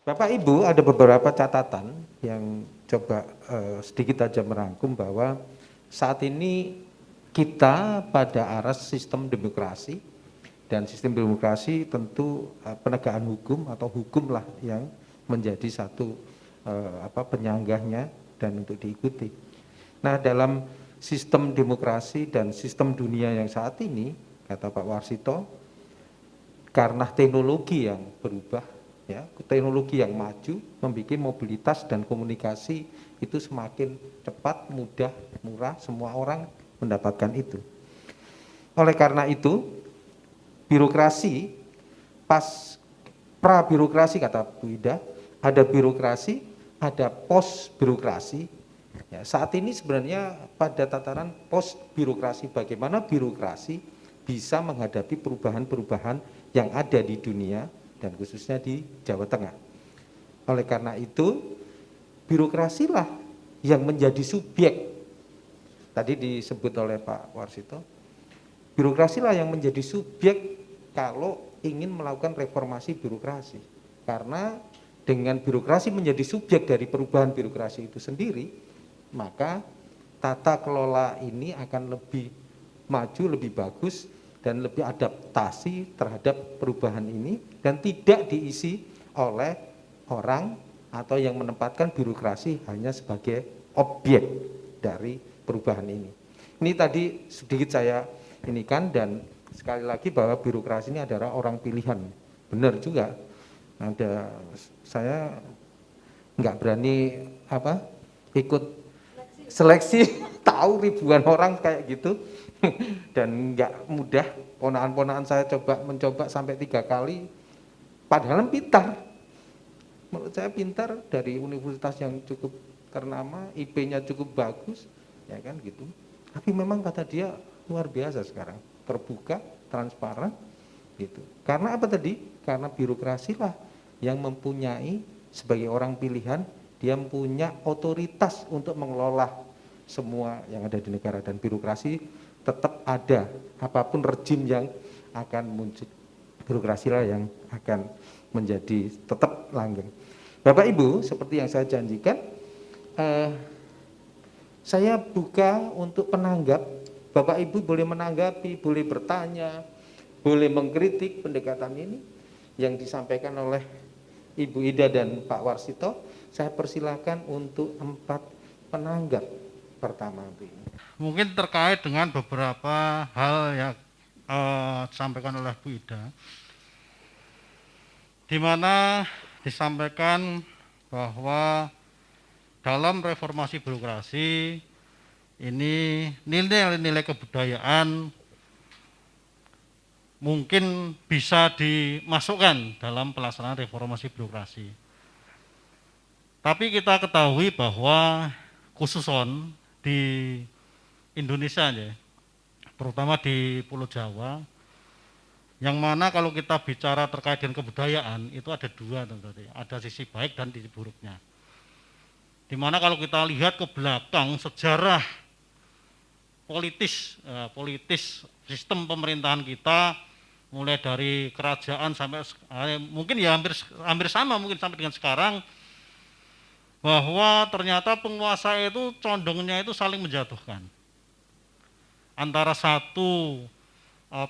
Bapak Ibu, ada beberapa catatan yang coba sedikit aja merangkum bahwa saat ini kita pada arah sistem demokrasi, dan sistem demokrasi tentu penegakan hukum atau hukum lah yang menjadi satu penyanggahnya dan untuk diikuti. Nah, dalam sistem demokrasi dan sistem dunia yang saat ini, kata Pak Warsito, karena teknologi yang berubah, ya, teknologi yang maju, membuat mobilitas dan komunikasi itu semakin cepat, mudah, murah, semua orang mendapatkan itu. Oleh karena itu, birokrasi, pas pra-birokrasi kata Bu Ida, ada birokrasi, ada pos-birokrasi. Ya, saat ini sebenarnya pada tataran pos-birokrasi, bagaimana birokrasi bisa menghadapi perubahan-perubahan yang ada di dunia dan khususnya di Jawa Tengah. Oleh karena itu, birokrasilah yang menjadi subjek. Tadi disebut oleh Pak Warsito, birokrasilah yang menjadi subjek kalau ingin melakukan reformasi birokrasi. Karena dengan birokrasi menjadi subjek dari perubahan birokrasi itu sendiri, maka tata kelola ini akan lebih maju, lebih bagus, dan lebih adaptasi terhadap perubahan ini, dan tidak diisi oleh orang atau yang menempatkan birokrasi hanya sebagai objek dari perubahan ini. Ini tadi sedikit saya ini kan, dan sekali lagi bahwa birokrasi ini adalah orang pilihan. Benar juga, ada saya nggak berani ikut seleksi tahu ribuan orang kayak gitu dan nggak mudah. Ponaan-ponaan saya mencoba sampai 3 kali, padahal pintar, menurut saya pintar, dari universitas yang cukup ternama, IP-nya cukup bagus, ya kan gitu. Tapi memang kata dia luar biasa sekarang, terbuka, transparan, gitu. Karena apa tadi? Karena birokrasi lah yang mempunyai sebagai orang pilihan, dia punya otoritas untuk mengelola semua yang ada di negara, dan birokrasi tetap ada, apapun rejim yang akan muncul, birokrasi lah yang akan menjadi tetap langgeng. Bapak Ibu, seperti yang saya janjikan, saya buka untuk penanggap. Bapak Ibu boleh menanggapi, boleh bertanya, boleh mengkritik pendekatan ini yang disampaikan oleh Ibu Ida dan Pak Warsito. Saya persilakan untuk 4 penanggap pertama ini. Mungkin terkait dengan beberapa hal yang disampaikan oleh Bu Ida, di mana disampaikan bahwa dalam reformasi birokrasi ini nilai-nilai kebudayaan mungkin bisa dimasukkan dalam pelaksanaan reformasi birokrasi. Tapi kita ketahui bahwa khususon di Indonesia ya, terutama di Pulau Jawa, yang mana kalau kita bicara terkait dengan kebudayaan itu ada dua tentunya, ada sisi baik dan sisi buruknya. Dimana kalau kita lihat ke belakang sejarah politis sistem pemerintahan kita, mulai dari kerajaan sampai mungkin ya hampir sama mungkin sampai dengan sekarang, bahwa ternyata penguasa itu condongnya itu saling menjatuhkan antara satu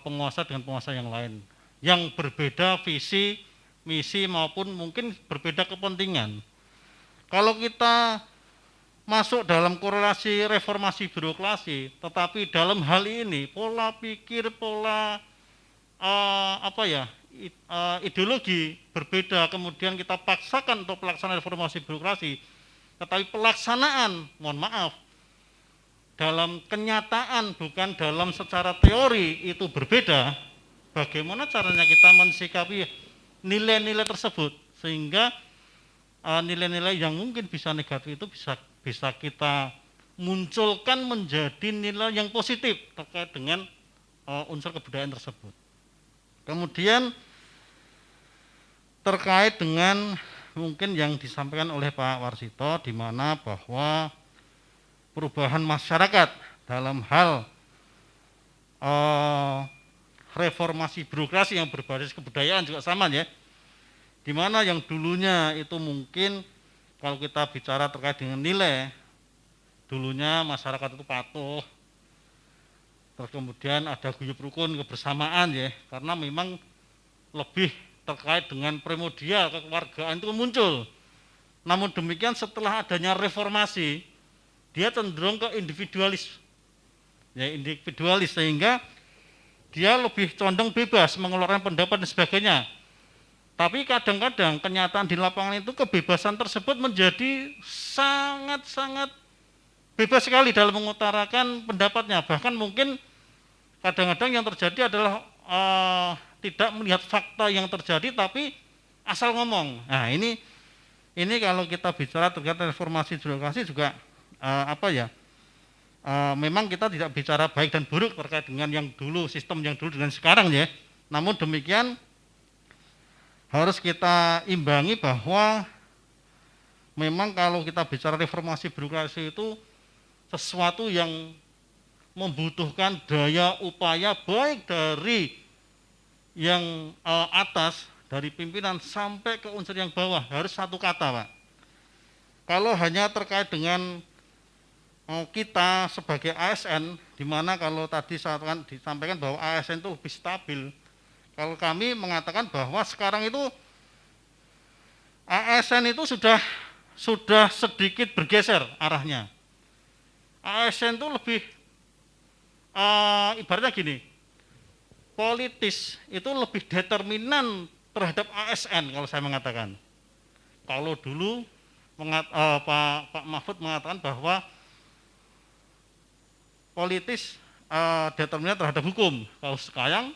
penguasa dengan penguasa yang lain, yang berbeda visi, misi maupun mungkin berbeda kepentingan. Kalau kita masuk dalam korelasi reformasi birokrasi, tetapi dalam hal ini pola pikir, pola ideologi berbeda, kemudian kita paksakan untuk pelaksanaan reformasi birokrasi, tetapi pelaksanaan, mohon maaf, dalam kenyataan bukan dalam secara teori itu berbeda. Bagaimana caranya kita mensikapi nilai-nilai tersebut sehingga nilai-nilai yang mungkin bisa negatif itu bisa kita munculkan menjadi nilai yang positif terkait dengan unsur kebudayaan tersebut. Kemudian terkait dengan mungkin yang disampaikan oleh Pak Warsito, di mana bahwa perubahan masyarakat dalam hal reformasi birokrasi yang berbasis kebudayaan juga sama ya, Di mana yang dulunya itu mungkin kalau kita bicara terkait dengan nilai, dulunya masyarakat itu patuh, terus kemudian ada guyub rukun kebersamaan ya, karena memang lebih terkait dengan primordial kekeluargaan itu muncul. Namun demikian setelah adanya reformasi, dia cenderung ke individualis, ya individualis, sehingga dia lebih condong bebas mengeluarkan pendapat dan sebagainya. Tapi kadang-kadang kenyataan di lapangan itu kebebasan tersebut menjadi sangat-sangat bebas sekali dalam mengutarakan pendapatnya. Bahkan mungkin kadang-kadang yang terjadi adalah tidak melihat fakta yang terjadi tapi asal ngomong. Nah ini kalau kita bicara terkait reformasi birokrasi juga memang kita tidak bicara baik dan buruk terkait dengan yang dulu, sistem yang dulu dengan sekarang ya. Namun demikian harus kita imbangi bahwa memang kalau kita bicara reformasi birokrasi itu sesuatu yang membutuhkan daya upaya baik dari yang atas, dari pimpinan sampai ke unsur yang bawah, harus satu kata Pak. Kalau hanya terkait dengan kita sebagai ASN, di mana kalau tadi saya disampaikan bahwa ASN itu lebih stabil, kalau kami mengatakan bahwa sekarang itu ASN itu sudah sedikit bergeser arahnya. ASN itu lebih ibaratnya gini, politis itu lebih determinan terhadap ASN kalau saya mengatakan. Kalau dulu Pak Mahfud mengatakan bahwa politis determinan terhadap hukum. Kalau sekarang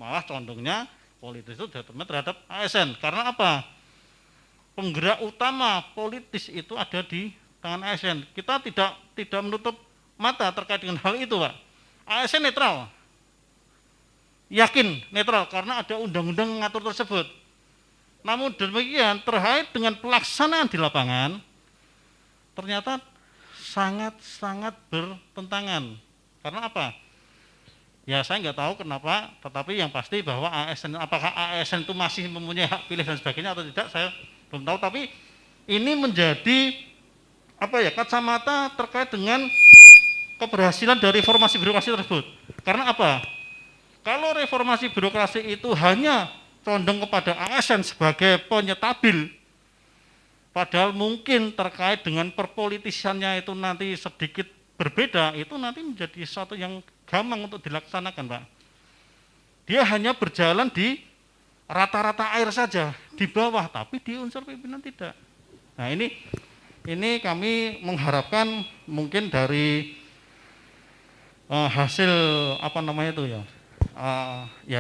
malah condongnya politis itu determinan terhadap ASN. Karena apa? Penggerak utama politis itu ada di tangan ASN. Kita tidak menutup mata terkait dengan hal itu, Pak. ASN netral. Yakin netral karena ada undang-undang mengatur tersebut. Namun demikian terkait dengan pelaksanaan di lapangan ternyata sangat-sangat bertentangan. Karena apa? Ya saya nggak tahu kenapa, tetapi yang pasti bahwa ASN, apakah ASN itu masih mempunyai hak pilih dan sebagainya atau tidak, saya belum tahu. Tapi ini menjadi kacamata terkait dengan keberhasilan dari reformasi birokrasi tersebut. Karena apa? Kalau reformasi birokrasi itu hanya condong kepada ASN sebagai penyetabil, padahal mungkin terkait dengan perpolitisannya itu nanti sedikit berbeda, itu nanti menjadi sesuatu yang gampang untuk dilaksanakan, Pak. Dia hanya berjalan di rata-rata air saja, di bawah, tapi di unsur pimpinan tidak. Nah ini kami mengharapkan mungkin dari hasil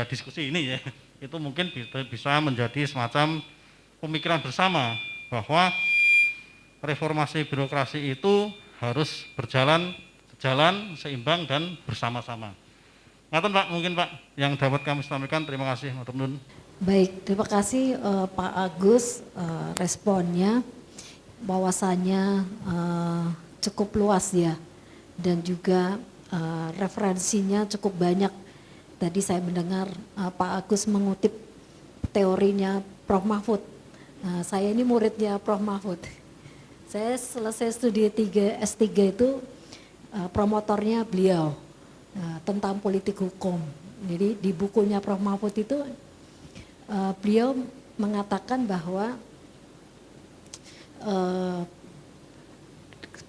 diskusi ini ya, itu mungkin bisa menjadi semacam pemikiran bersama bahwa reformasi birokrasi itu harus berjalan sejalan, seimbang dan bersama-sama. Ngaten Pak, mungkin Pak yang dapat kami sampaikan. Terima kasih, matur nuwun. Baik, terima kasih Pak Agus, responnya bahwasanya cukup luas ya, dan juga referensinya cukup banyak. Tadi saya mendengar Pak Agus mengutip teorinya Prof. Mahfud. Saya ini muridnya Prof. Mahfud. Saya selesai studi S3 itu promotornya beliau tentang politik hukum. Jadi di bukunya Prof. Mahfud itu beliau mengatakan bahwa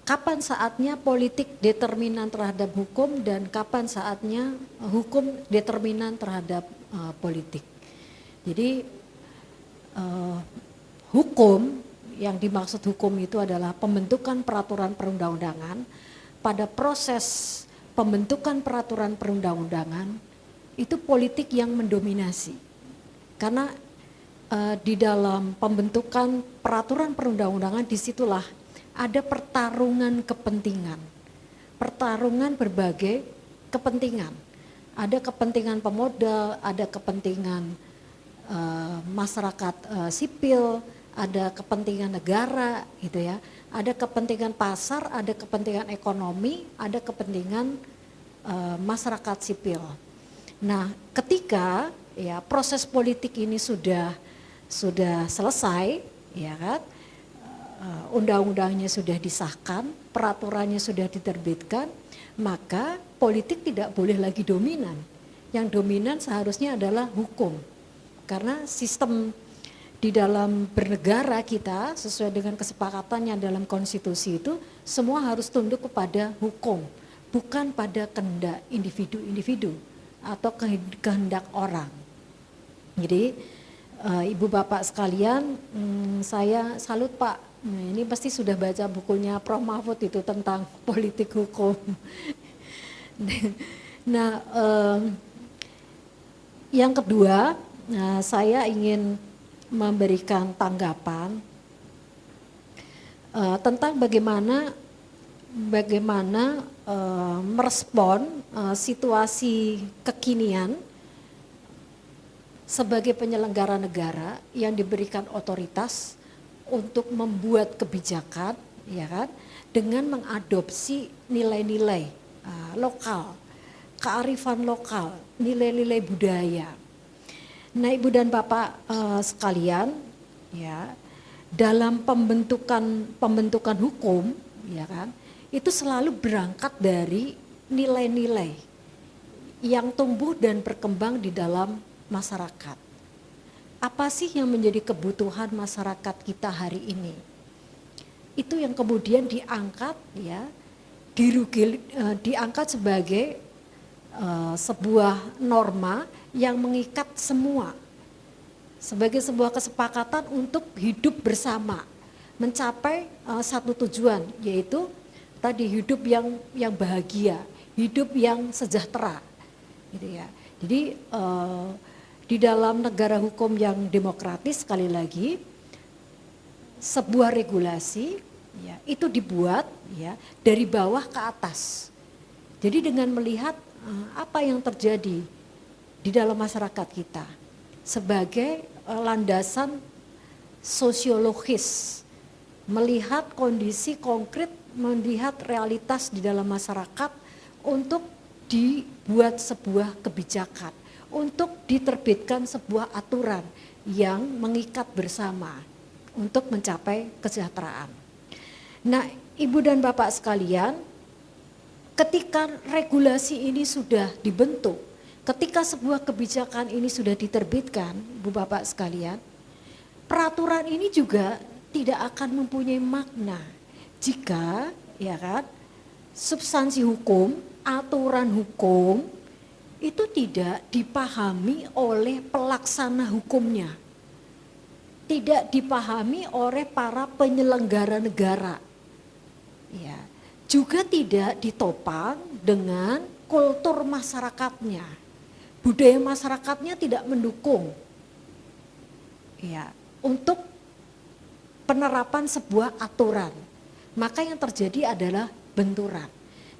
kapan saatnya politik determinan terhadap hukum dan kapan saatnya hukum determinan terhadap politik. Jadi hukum, yang dimaksud hukum itu adalah pembentukan peraturan perundang-undangan. Pada proses pembentukan peraturan perundang-undangan itu politik yang mendominasi. Karena di dalam pembentukan peraturan perundang-undangan disitulah ada pertarungan kepentingan, pertarungan berbagai kepentingan. Ada kepentingan pemodal, ada kepentingan masyarakat sipil, ada kepentingan negara gitu ya. Ada kepentingan pasar, ada kepentingan ekonomi, ada kepentingan masyarakat sipil. Nah, ketika ya proses politik ini sudah sudah selesai, ya kan? Undang-undangnya sudah disahkan, peraturannya sudah diterbitkan, maka politik tidak boleh lagi dominan. Yang dominan seharusnya adalah hukum. Karena sistem di dalam bernegara kita sesuai dengan kesepakatan yang dalam konstitusi itu semua harus tunduk kepada hukum, bukan pada kehendak individu-individu atau kehendak orang. Jadi Ibu Bapak sekalian, saya salut Pak. Nah, ini pasti sudah baca bukunya Prof. Mahfud itu tentang politik hukum. Nah, yang kedua, saya ingin memberikan tanggapan tentang bagaimana merespon situasi kekinian sebagai penyelenggara negara yang diberikan otoritas untuk membuat kebijakan, ya kan, dengan mengadopsi nilai-nilai lokal, kearifan lokal, nilai-nilai budaya. Nah, Ibu dan Bapak sekalian, ya, dalam pembentukan hukum, ya kan, itu selalu berangkat dari nilai-nilai yang tumbuh dan berkembang di dalam masyarakat. Apa sih yang menjadi kebutuhan masyarakat kita hari ini? Itu yang kemudian diangkat, ya, diangkat sebagai sebuah norma yang mengikat semua, sebagai sebuah kesepakatan untuk hidup bersama, mencapai satu tujuan, yaitu tadi hidup yang bahagia, hidup yang sejahtera, gitu ya. Jadi di dalam negara hukum yang demokratis, sekali lagi, sebuah regulasi, ya, itu dibuat, ya, dari bawah ke atas. Jadi dengan melihat apa yang terjadi di dalam masyarakat kita sebagai landasan sosiologis, melihat kondisi konkret, melihat realitas di dalam masyarakat untuk dibuat sebuah kebijakan, untuk diterbitkan sebuah aturan yang mengikat bersama untuk mencapai kesejahteraan. Nah, Ibu dan Bapak sekalian, ketika regulasi ini sudah dibentuk, ketika sebuah kebijakan ini sudah diterbitkan, Ibu Bapak sekalian, peraturan ini juga tidak akan mempunyai makna jika, ya kan, substansi hukum, aturan hukum itu tidak dipahami oleh pelaksana hukumnya, tidak dipahami oleh para penyelenggara negara, ya, juga tidak ditopang dengan kultur masyarakatnya, budaya masyarakatnya tidak mendukung, ya, untuk penerapan sebuah aturan, maka yang terjadi adalah benturan.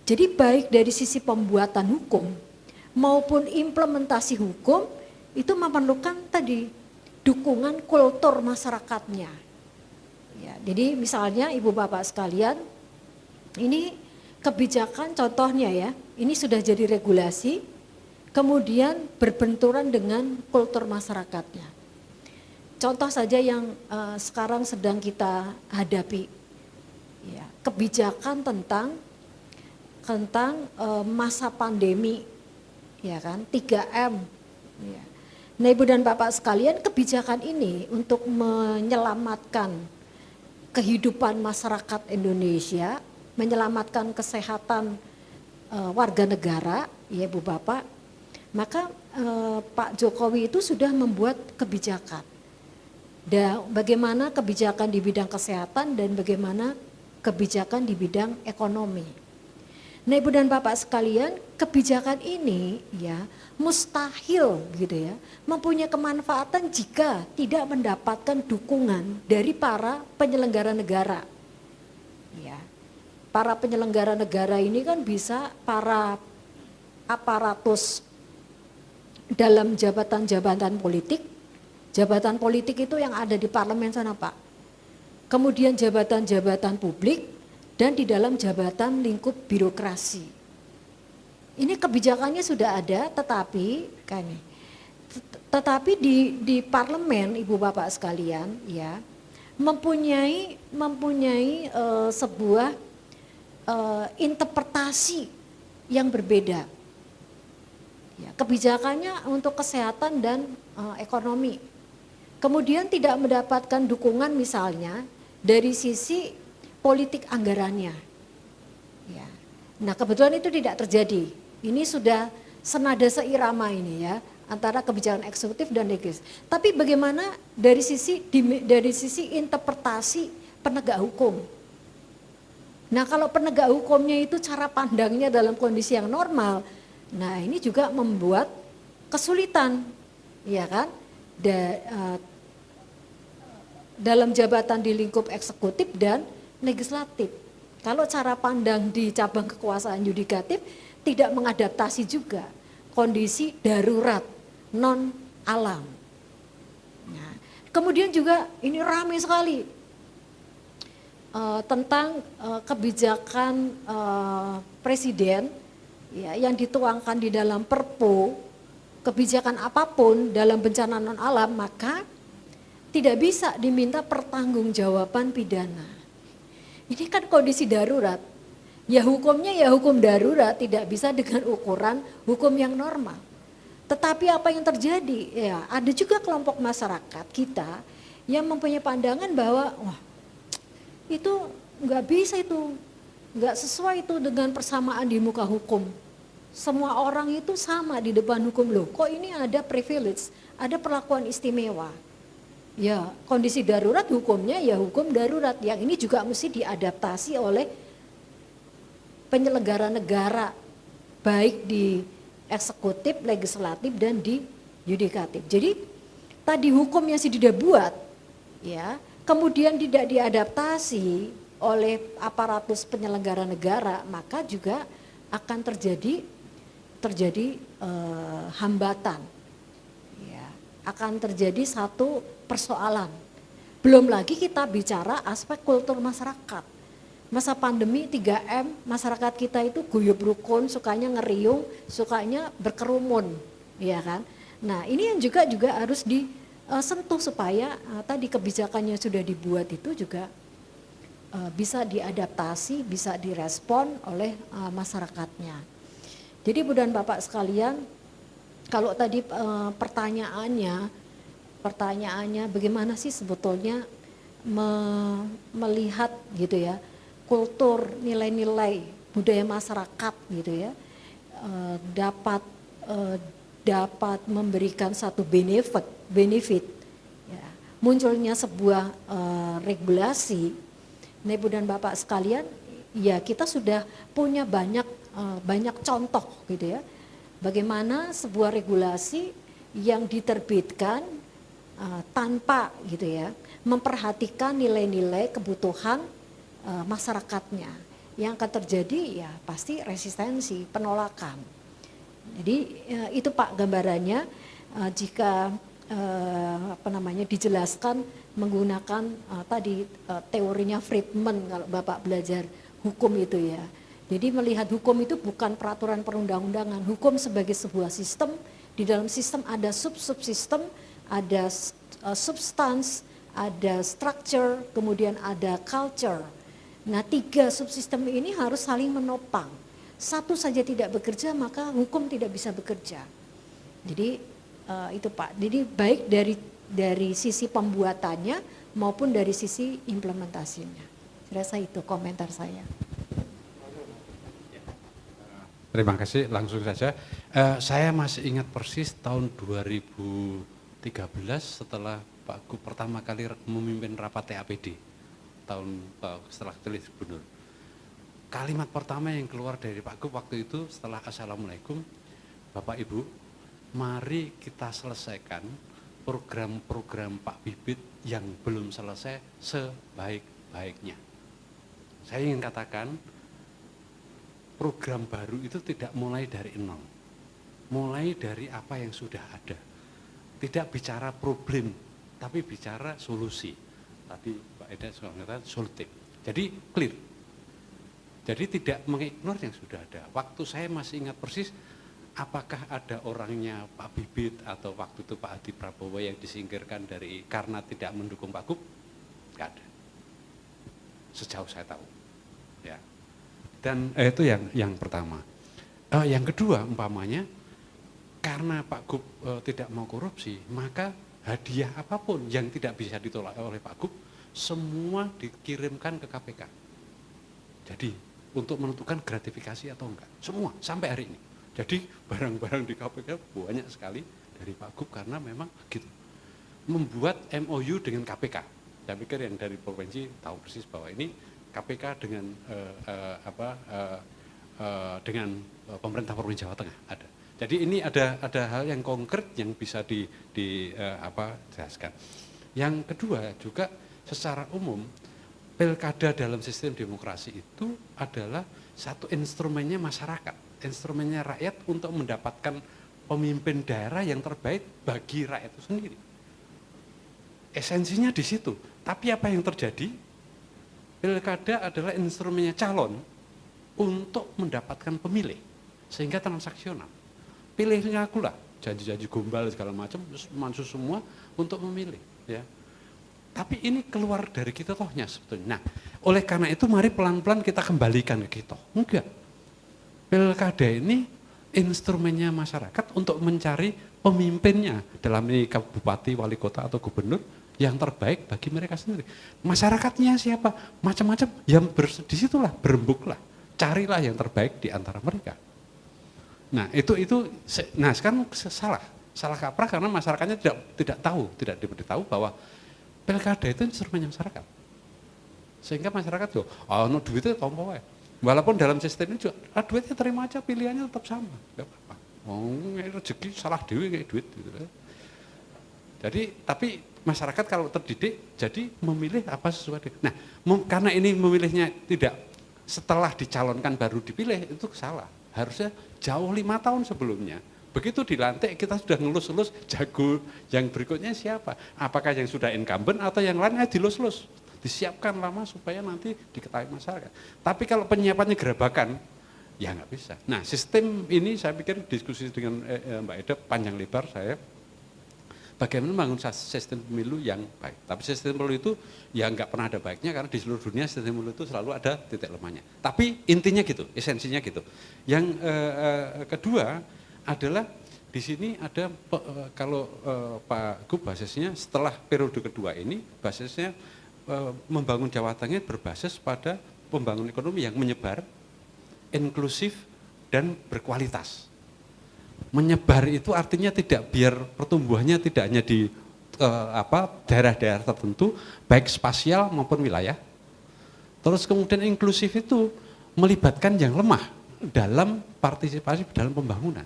Jadi baik dari sisi pembuatan hukum maupun implementasi hukum itu memerlukan tadi dukungan kultur masyarakatnya. Ya, jadi misalnya Ibu Bapak sekalian, ini kebijakan contohnya, ya, ini sudah jadi regulasi, kemudian berbenturan dengan kultur masyarakatnya. Contoh saja yang sekarang sedang kita hadapi, ya, kebijakan tentang masa pandemi, ya kan, 3M. Ya. Nah, Ibu dan Bapak sekalian, kebijakan ini untuk menyelamatkan kehidupan masyarakat Indonesia, menyelamatkan kesehatan warga negara, ya Ibu Bapak, maka Pak Jokowi itu sudah membuat kebijakan. Dan bagaimana kebijakan di bidang kesehatan dan bagaimana kebijakan di bidang ekonomi. Nah, Ibu dan Bapak sekalian, kebijakan ini, ya, mustahil gitu ya mempunyai kemanfaatan jika tidak mendapatkan dukungan dari para penyelenggara negara. Ya. Para penyelenggara negara ini kan bisa para aparatus dalam jabatan-jabatan politik. Jabatan politik itu yang ada di parlemen sana, Pak. Kemudian jabatan-jabatan publik dan di dalam jabatan lingkup birokrasi. Ini kebijakannya sudah ada, tetapi kan Tetapi di parlemen, Ibu Bapak sekalian, ya, mempunyai sebuah interpretasi yang berbeda. Ya, kebijakannya untuk kesehatan dan ekonomi. Kemudian tidak mendapatkan dukungan misalnya dari sisi politik anggarannya. Ya. Nah, kebetulan itu tidak terjadi. Ini sudah senada seirama ini ya, antara kebijakan eksekutif dan legislatif. Tapi bagaimana dari sisi interpretasi penegak hukum? Nah, kalau penegak hukumnya itu cara pandangnya dalam kondisi yang normal, nah ini juga membuat kesulitan, ya kan? Dalam jabatan di lingkup eksekutif dan legislatif. Kalau cara pandang di cabang kekuasaan yudikatif tidak mengadaptasi juga kondisi darurat non alam. Nah, kemudian juga ini ramai sekali tentang kebijakan presiden ya, yang dituangkan di dalam Perpu, kebijakan apapun dalam bencana non alam maka tidak bisa diminta pertanggungjawaban pidana. Ini kan kondisi darurat. Ya hukumnya ya hukum darurat, tidak bisa dengan ukuran hukum yang normal. Tetapi apa yang terjadi? Ya, ada juga kelompok masyarakat kita yang mempunyai pandangan bahwa wah, itu nggak bisa itu, nggak sesuai itu dengan persamaan di muka hukum. Semua orang itu sama di depan hukum loh. Kok ini ada privilege, ada perlakuan istimewa? Ya, kondisi darurat hukumnya ya hukum darurat. Yang ini juga mesti diadaptasi oleh penyelenggara negara, baik di eksekutif, legislatif dan di yudikatif. Jadi tadi hukum yang sudah dibuat, ya, kemudian tidak diadaptasi oleh aparatus penyelenggara negara, maka juga akan terjadi hambatan. Ya, akan terjadi satu persoalan. Belum lagi kita bicara aspek kultur masyarakat. Masa pandemi 3M, masyarakat kita itu guyub rukun, sukanya ngeriung, sukanya berkerumun, ya kan? Nah, ini yang juga harus disentuh supaya tadi kebijakannya sudah dibuat itu juga bisa diadaptasi, bisa direspon oleh masyarakatnya. Jadi Ibu dan Bapak sekalian, kalau tadi pertanyaannya bagaimana sih sebetulnya melihat gitu ya kultur, nilai-nilai budaya masyarakat gitu ya dapat memberikan satu benefit ya, munculnya sebuah regulasi. Nah, Ibu dan Bapak sekalian, ya kita sudah punya banyak contoh gitu ya, bagaimana sebuah regulasi yang diterbitkan tanpa gitu ya memperhatikan nilai-nilai kebutuhan masyarakatnya, yang akan terjadi ya pasti resistensi, penolakan. Jadi itu Pak gambarannya jika dijelaskan menggunakan tadi teorinya Friedman kalau Bapak belajar hukum itu ya. Jadi melihat hukum itu bukan peraturan perundang-undangan, hukum sebagai sebuah sistem, di dalam sistem ada subsistem, ada substance, ada structure, kemudian ada culture. Nah, 3 subsistem ini harus saling menopang. Satu saja tidak bekerja maka hukum tidak bisa bekerja. Jadi itu Pak. Jadi baik dari sisi pembuatannya maupun dari sisi implementasinya. Saya rasa itu komentar saya. Terima kasih, langsung saja. Saya masih ingat persis tahun 2013 setelah Pak Gup pertama kali memimpin rapat TAPD setelah terpilih gubernur. Kalimat pertama yang keluar dari Pak Gup waktu itu setelah Assalamualaikum, Bapak Ibu, mari kita selesaikan program-program Pak Bibit yang belum selesai sebaik-baiknya. Saya ingin katakan, program baru itu tidak mulai dari nol, mulai dari apa yang sudah ada. Tidak bicara problem, tapi bicara solusi. Tadi Pak Eda sudah mengatakan solutif. Jadi clear. Jadi tidak mengignore yang sudah ada. Waktu saya masih ingat persis, apakah ada orangnya Pak Bibit atau waktu itu Pak Hadi Prabowo yang disingkirkan karena tidak mendukung Pak Gup? Nggak ada. Sejauh saya tahu. Ya. Dan itu yang pertama. Yang kedua umpamanya, karena Pak Gup tidak mau korupsi, maka hadiah apapun yang tidak bisa ditolak oleh Pak Gup, semua dikirimkan ke KPK. Jadi untuk menentukan gratifikasi atau enggak, semua sampai hari ini. Jadi barang-barang di KPK banyak sekali dari Pak Gup karena memang begitu. Membuat MOU dengan KPK. Saya pikir yang dari provinsi tahu persis bahwa ini KPK dengan dengan pemerintah Provinsi Jawa Tengah ada. Jadi ini ada hal yang konkret yang bisa dijelaskan. Yang kedua juga secara umum pilkada dalam sistem demokrasi itu adalah satu instrumennya masyarakat. Instrumennya rakyat untuk mendapatkan pemimpin daerah yang terbaik bagi rakyat itu sendiri. Esensinya di situ. Tapi apa yang terjadi? Pilkada adalah instrumennya calon untuk mendapatkan pemilih, sehingga transaksional. Pilihnya aku lah, janji-janji gombal segala macam, mansus semua untuk memilih. Ya. Tapi ini keluar dari kita tohnya sebetulnya. Nah, oleh karena itu mari pelan-pelan kita kembalikan ke kita. Enggak. Pilkada ini instrumennya masyarakat untuk mencari pemimpinnya, dalam ini bupati, wali kota atau gubernur yang terbaik bagi mereka sendiri. Masyarakatnya siapa? Macam-macam. Yang disitulah berembuklah, carilah yang terbaik di antara mereka. Nah nah sekarang salah kaprah karena masyarakatnya tidak diberitahu bahwa pilkada itu instrumennya masyarakat. Sehingga masyarakat tuh, duitnya tompo wae. Walaupun dalam sistem ini juga, duitnya terima aja, pilihannya tetap sama, nggak apa-apa. Rezeki salah dewi kayak duit. Gitu. Jadi, tapi masyarakat kalau terdidik, jadi memilih apa sesuai. Nah, karena ini memilihnya tidak setelah dicalonkan baru dipilih, itu salah. Harusnya jauh 5 tahun sebelumnya. Begitu dilantik, kita sudah ngelus-elus jago yang berikutnya siapa. Apakah yang sudah incumbent atau yang lainnya dilus-elus. Disiapkan lama supaya nanti diketahui masyarakat. Tapi kalau penyiapannya gerabakan, ya nggak bisa. Nah sistem ini saya pikir diskusi dengan Mbak Eda panjang lebar saya, bagaimana membangun sistem pemilu yang baik. Tapi sistem pemilu itu ya nggak pernah ada baiknya karena di seluruh dunia sistem pemilu itu selalu ada titik lemahnya. Tapi intinya gitu, esensinya gitu. Yang kedua adalah di sini ada kalau Pak Gup basisnya setelah periode kedua ini basisnya membangun Jawa Tengah berbasis pada pembangunan ekonomi yang menyebar, inklusif dan berkualitas. Menyebar itu artinya tidak biar pertumbuhannya tidak hanya di daerah-daerah tertentu, baik spasial maupun wilayah. Terus kemudian inklusif itu melibatkan yang lemah dalam partisipasi dalam pembangunan.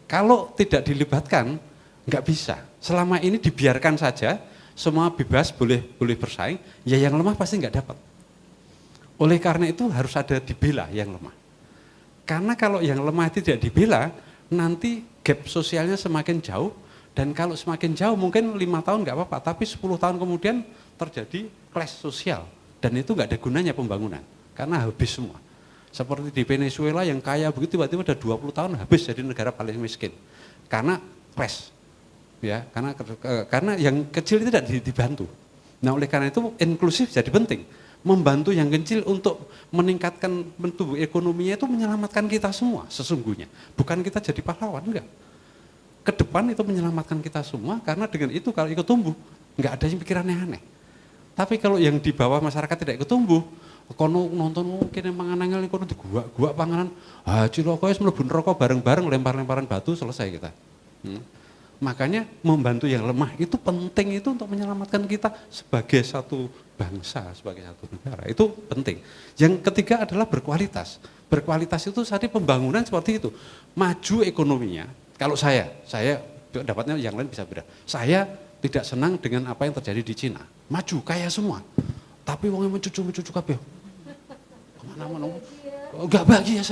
Kalau tidak dilibatkan, nggak bisa. Selama ini dibiarkan saja, semua bebas boleh bersaing, ya yang lemah pasti nggak dapat. Oleh karena itu harus ada dibela yang lemah. Karena kalau yang lemah itu tidak dibela, nanti gap sosialnya semakin jauh, dan kalau semakin jauh mungkin 5 tahun nggak apa-apa, tapi 10 tahun kemudian terjadi clash sosial, dan itu nggak ada gunanya pembangunan, karena habis semua. Seperti di Venezuela yang kaya begitu, tiba-tiba udah 20 tahun habis jadi negara paling miskin, karena clash. Ya, karena yang kecil itu tidak dibantu. Nah, oleh karena itu inklusif jadi penting. Membantu yang kecil untuk meningkatkan bentuk ekonominya itu menyelamatkan kita semua sesungguhnya. Bukan kita jadi pahlawan, enggak. Ke depan itu menyelamatkan kita semua karena dengan itu kalau ikut tumbuh, enggak ada yang pikirannya aneh. Tapi kalau yang di bawah masyarakat tidak ikut tumbuh, kono nonton mungkin emang anangel kono di gua panganan, ciloko wis mlebu neraka bareng-bareng lempar-lemparan batu selesai kita. Makanya membantu yang lemah itu penting itu untuk menyelamatkan kita sebagai satu bangsa, sebagai satu negara. Itu penting. Yang ketiga adalah berkualitas. Berkualitas itu tadi pembangunan seperti itu. Maju ekonominya. Kalau saya dapatnya yang lain bisa beda. Saya tidak senang dengan apa yang terjadi di Cina. Maju kaya semua. Tapi wong mencucu kabeh. Kemana-mana. Enggak bahagia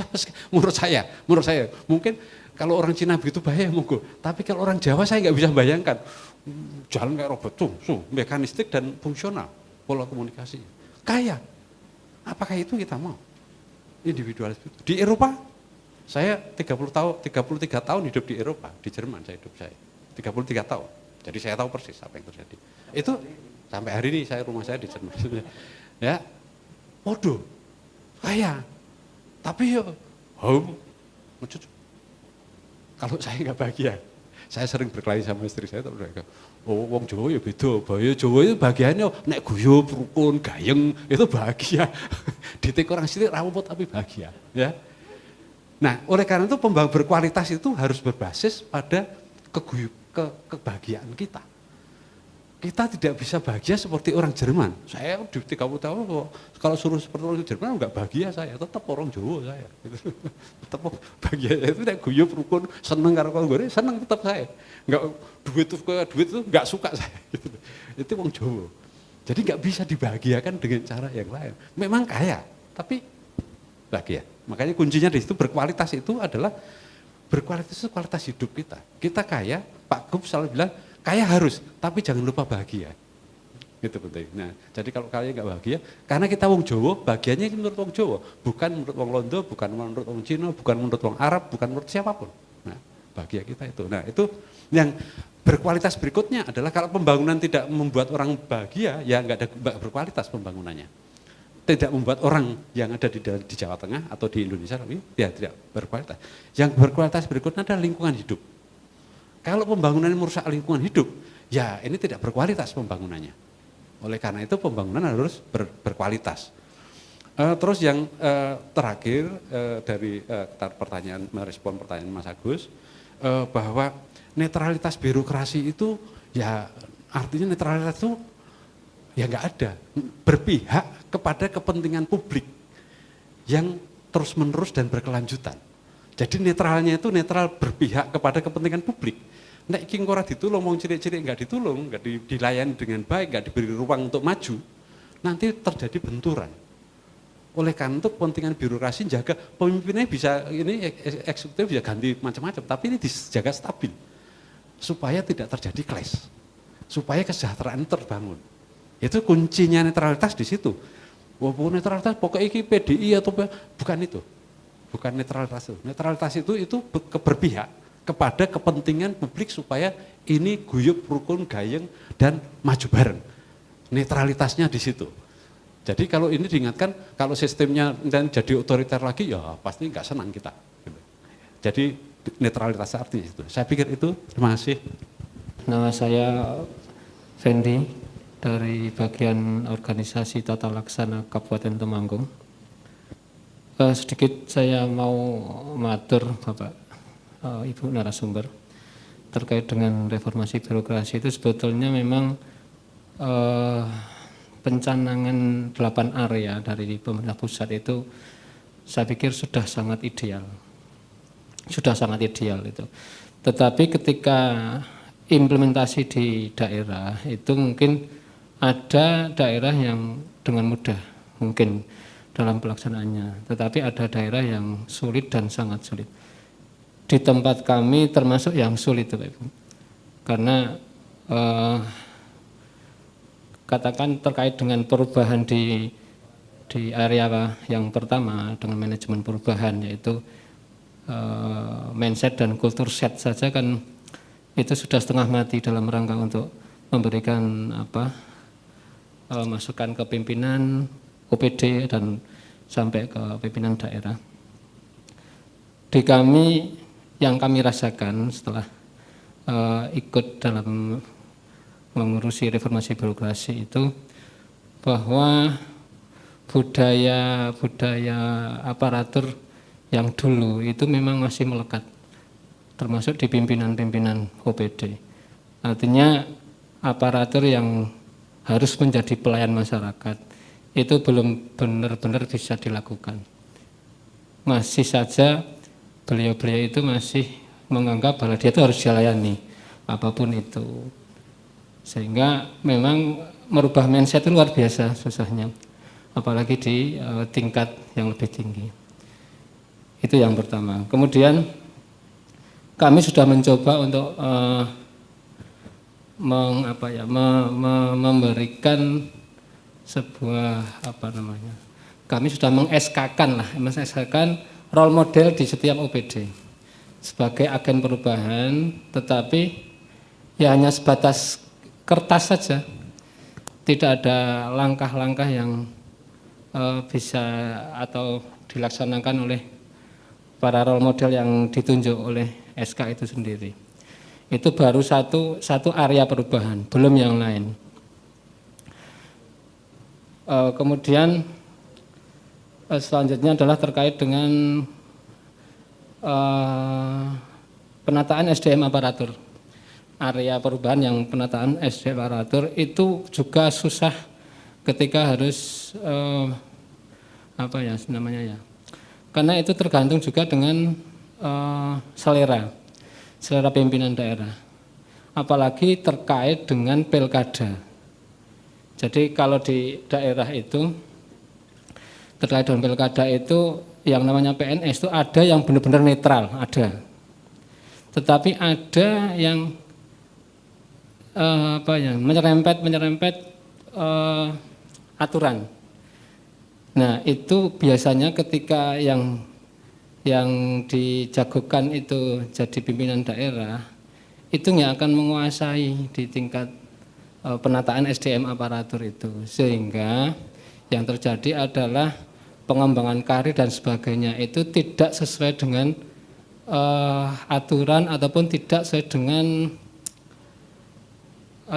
menurut saya. Mungkin kalau orang Cina begitu bahaya monggo. Tapi kalau orang Jawa saya nggak bisa bayangkan. Jalan kayak robot, mekanistik dan fungsional pola komunikasinya. Kaya. Apakah itu kita mau? Individualis itu. Di Eropa Saya 33 tahun hidup di Eropa, di Jerman saya hidup saya. 33 tahun. Jadi saya tahu persis apa yang terjadi. Itu sampai hari ini rumah saya di Jerman. Ya. Waduh. Kaya. Tapi ya kalau saya nggak bahagia. Saya sering berkelahi sama istri saya, wong Jawa ya beda, bahaya Jawa itu bahagianya nek guyub, rukun, gayeng, itu bahagia. Ditik orang silik rawuh tapi bahagia, ya. Nah, oleh karena itu pembangun berkualitas itu harus berbasis pada kebahagiaan kita. Kita tidak bisa bahagia seperti orang Jerman. Saya di 30 tahun kalau suruh seperti orang Jerman enggak bahagia saya, tetap orang Jawa saya. Tetap bahagia itu nek guyub rukun, seneng karo konggone, seneng tetap saya. Enggak duit itu enggak suka saya gitu. Itu orang Jawa. Jadi enggak bisa dibahagiakan dengan cara yang lain. Memang kaya, tapi bahagia. Makanya kuncinya di situ berkualitas itu adalah berkualitas itu kualitas hidup kita. Kita kaya, Pak Gub selalu bilang kaya harus, tapi jangan lupa bahagia. Itu penting. Nah, jadi kalau kaya nggak bahagia, karena kita wong Jawa, bahagianya menurut wong Jawa, bukan menurut wong Londo, bukan menurut wong Cina, bukan menurut wong Arab, bukan menurut siapapun. Nah, bahagia kita itu. Nah, itu yang berkualitas berikutnya adalah kalau pembangunan tidak membuat orang bahagia, ya nggak ada berkualitas pembangunannya. Tidak membuat orang yang ada di Jawa Tengah atau di Indonesia lebih, ya tidak berkualitas. Yang berkualitas berikutnya adalah lingkungan hidup. Kalau pembangunan merusak lingkungan hidup, ya ini tidak berkualitas pembangunannya. Oleh karena itu pembangunan harus berkualitas. Terus yang terakhir dari pertanyaan, merespon pertanyaan Mas Agus, bahwa netralitas birokrasi itu, ya artinya netralitas itu ya nggak ada. Berpihak kepada kepentingan publik yang terus-menerus dan berkelanjutan. Jadi netralnya itu netral berpihak kepada kepentingan publik. Nek iki ora ditulung, wong cilik-cilik enggak ditulung, enggak dilayani dengan baik, enggak diberi ruang untuk maju, nanti terjadi benturan. Oleh karena itu kepentingan birokrasi jaga pemimpinnya bisa ini eksekutif bisa ganti macam-macam, tapi ini dijaga stabil supaya tidak terjadi clash, supaya kesejahteraan terbangun. Itu kuncinya netralitas di situ. Walaupun netralitas pokoknya iki PDI atau bukan itu. Bukan netralitas itu. Netralitas itu berpihak kepada kepentingan publik supaya ini guyub, rukun, gayeng, dan maju bareng. Netralitasnya di situ. Jadi kalau ini diingatkan, kalau sistemnya dan jadi otoriter lagi, ya pasti nggak senang kita. Jadi netralitas artinya itu. Saya pikir itu. Terima kasih. Nama saya Fendi dari bagian organisasi Tata Laksana Kabupaten Temanggung. Sedikit saya mau matur Bapak Ibu narasumber terkait dengan reformasi birokrasi itu sebetulnya memang pencanangan 8 area dari pemerintah pusat itu saya pikir sudah sangat ideal. Sudah sangat ideal itu. Tetapi ketika implementasi di daerah itu mungkin ada daerah yang dengan mudah mungkin dalam pelaksanaannya, tetapi ada daerah yang sulit dan sangat sulit. Di tempat kami termasuk yang sulit, Bapak Ibu, karena katakan terkait dengan perubahan di area yang pertama dengan manajemen perubahan, yaitu mindset dan kultur set saja kan itu sudah setengah mati dalam rangka untuk memberikan masukan ke pimpinan OPD dan sampai ke pimpinan daerah. Di kami yang kami rasakan setelah ikut dalam mengurusi reformasi birokrasi itu bahwa budaya aparatur yang dulu itu memang masih melekat, termasuk di pimpinan-pimpinan OPD. Artinya aparatur yang harus menjadi pelayan masyarakat itu belum benar-benar bisa dilakukan. Masih saja beliau-beliau itu masih menganggap bahwa dia itu harus dilayani apapun itu. Sehingga memang merubah mindset itu luar biasa susahnya, apalagi di tingkat yang lebih tinggi. Itu yang pertama. Kemudian kami sudah mencoba untuk memberikan sebuah kami sudah meng-SK-kan role model di setiap OPD sebagai agen perubahan, tetapi ya hanya sebatas kertas saja, tidak ada langkah-langkah yang bisa atau dilaksanakan oleh para role model yang ditunjuk oleh SK itu sendiri. Itu baru satu area perubahan, belum yang lain. Kemudian selanjutnya adalah terkait dengan penataan SDM aparatur. Area perubahan yang penataan SDM aparatur itu juga susah ketika harus apa ya namanya ya. Karena itu tergantung juga dengan selera pimpinan daerah. Apalagi terkait dengan pilkada. Jadi kalau di daerah itu terkait dengan pilkada itu yang namanya PNS itu ada yang benar-benar netral, ada. Tetapi ada yang menyerempet aturan. Nah, itu biasanya ketika yang dijagokan itu jadi pimpinan daerah, itu nggak akan menguasai di tingkat penataan SDM aparatur itu, sehingga yang terjadi adalah pengembangan karir dan sebagainya itu tidak sesuai dengan aturan ataupun tidak sesuai dengan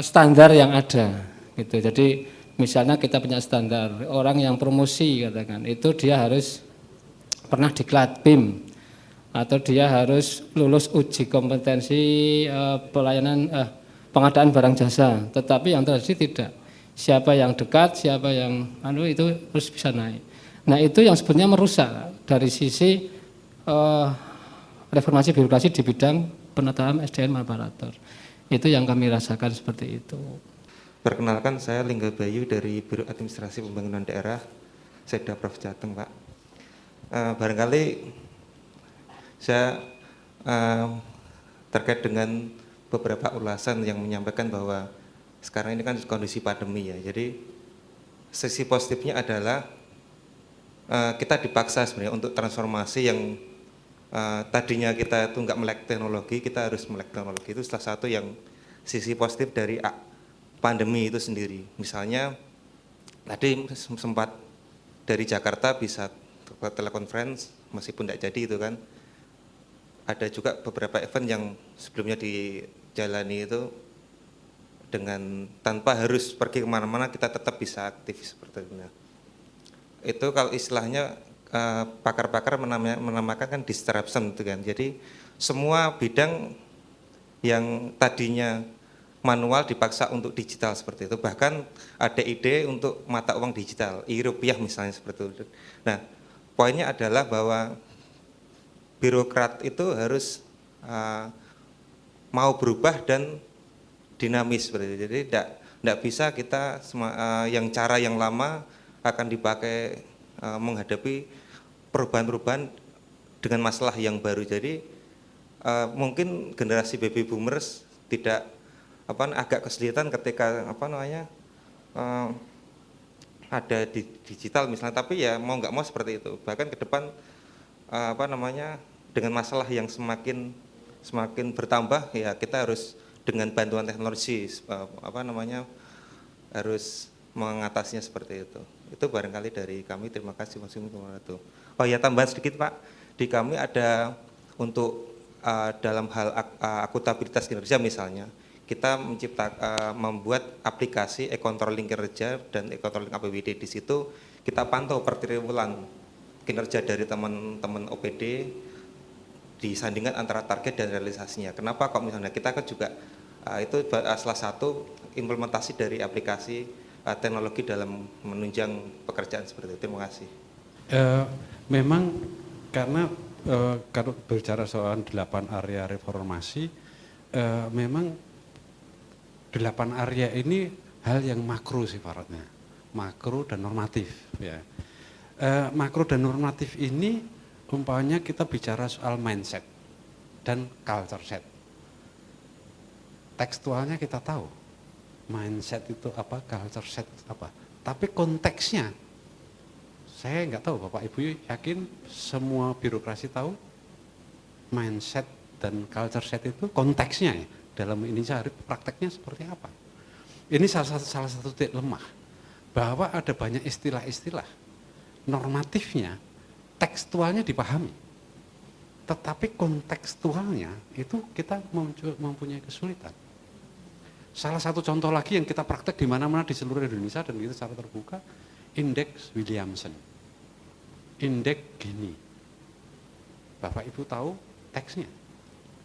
standar yang ada gitu. Jadi misalnya kita punya standar orang yang promosi katakan itu dia harus pernah diklat BIM atau dia harus lulus uji kompetensi pelayanan pengadaan barang jasa, tetapi yang terjadi tidak. Siapa yang dekat, siapa yang itu terus bisa naik. Nah, itu yang sebenarnya merusak dari sisi reformasi birokrasi di bidang penataan SDM aparatur. Itu yang kami rasakan seperti itu. Perkenalkan, saya Lingga Bayu dari Biro Administrasi Pembangunan Daerah Seda Prof Jateng, Pak. Barangkali saya terkait dengan beberapa ulasan yang menyampaikan bahwa sekarang ini kan kondisi pandemi ya. Jadi sisi positifnya adalah kita dipaksa sebenarnya untuk transformasi yang tadinya kita itu nggak melek teknologi, kita harus melek teknologi. Itu salah satu yang sisi positif dari pandemi itu sendiri. Misalnya tadi sempat dari Jakarta bisa telekonferensi, meskipun tidak jadi itu kan. Ada juga beberapa event yang sebelumnya dijalani itu dengan tanpa harus pergi kemana-mana, kita tetap bisa aktif seperti itu. Itu kalau istilahnya pakar-pakar menamakan kan disruption itu kan. Jadi semua bidang yang tadinya manual dipaksa untuk digital seperti itu. Bahkan ada ide untuk mata uang digital, e-rupiah misalnya seperti itu. Nah, poinnya adalah bahwa birokrat itu harus mau berubah dan dinamis seperti itu. Jadi tidak bisa kita yang cara yang lama akan dipakai menghadapi perubahan-perubahan dengan masalah yang baru. Jadi mungkin generasi baby boomers tidak agak kesulitan ketika ada di digital misalnya, tapi ya mau nggak mau seperti itu. Bahkan ke depan dengan masalah yang semakin bertambah, ya kita harus dengan bantuan teknologi harus mengatasinya seperti itu. Itu barangkali dari kami. Terima kasih Mas Yunus. Oh ya, tambahan sedikit Pak, di kami ada untuk dalam hal akuntabilitas kinerja misalnya, kita membuat aplikasi e-controlling kinerja dan e-controlling APBD. Di situ kita pantau per triwulan kinerja dari teman-teman OPD disandingkan antara target dan realisasinya. Kenapa kok misalnya kita kan juga itu salah satu implementasi dari aplikasi teknologi dalam menunjang pekerjaan seperti itu. Terima kasih. Memang karena kalau berbicara soal 8 area reformasi, memang 8 area ini hal yang makro sifatnya, makro dan normatif ya. Makro dan normatif ini umpamanya kita bicara soal mindset dan culture set. Tekstualnya kita tahu mindset itu apa, culture set apa, tapi konteksnya Saya nggak tahu Bapak Ibu yakin semua birokrasi tahu mindset dan culture set itu konteksnya ya, dalam ini sehari prakteknya seperti apa. Ini salah satu titik lemah, bahwa ada banyak istilah-istilah normatifnya, tekstualnya dipahami, tetapi kontekstualnya itu kita mempunyai kesulitan. Salah satu contoh lagi yang kita praktek di mana-mana di seluruh Indonesia dan kita secara terbuka, indeks Williamson. Indeks gini. Bapak Ibu tahu teksnya.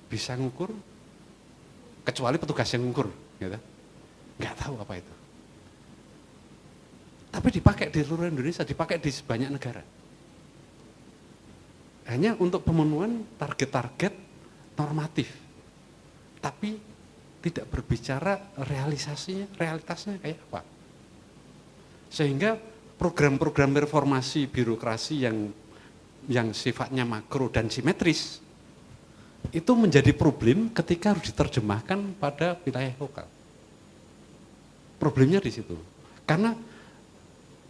Bisa ngukur, kecuali petugas yang ngukur. Gitu. Nggak tahu apa itu. Tapi dipakai di seluruh Indonesia, dipakai di banyak negara. Hanya untuk pemenuhan target-target normatif. Tapi tidak berbicara realitasnya kayak apa. Sehingga program-program reformasi birokrasi yang sifatnya makro dan simetris itu menjadi problem ketika harus diterjemahkan pada wilayah lokal. Problemnya di situ. Karena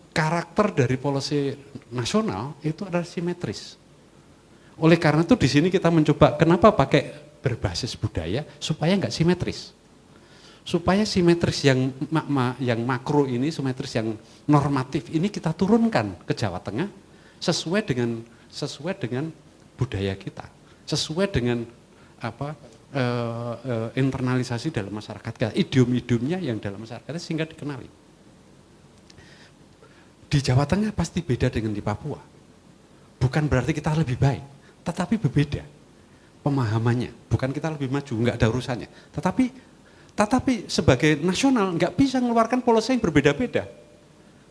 karakter dari polisi nasional itu adalah simetris. Oleh karena itu di sini kita mencoba kenapa pakai berbasis budaya supaya enggak simetris. Supaya simetris yang makro ini, simetris yang normatif ini kita turunkan ke Jawa Tengah sesuai dengan budaya kita, sesuai dengan internalisasi dalam masyarakat kita, idiom-idiomnya yang dalam masyarakat sehingga dikenali. Di Jawa Tengah pasti beda dengan di Papua. Bukan berarti kita lebih baik, tetapi berbeda pemahamannya. Bukan kita lebih maju, enggak ada urusannya. Tetapi sebagai nasional nggak bisa mengeluarkan polisi yang berbeda-beda,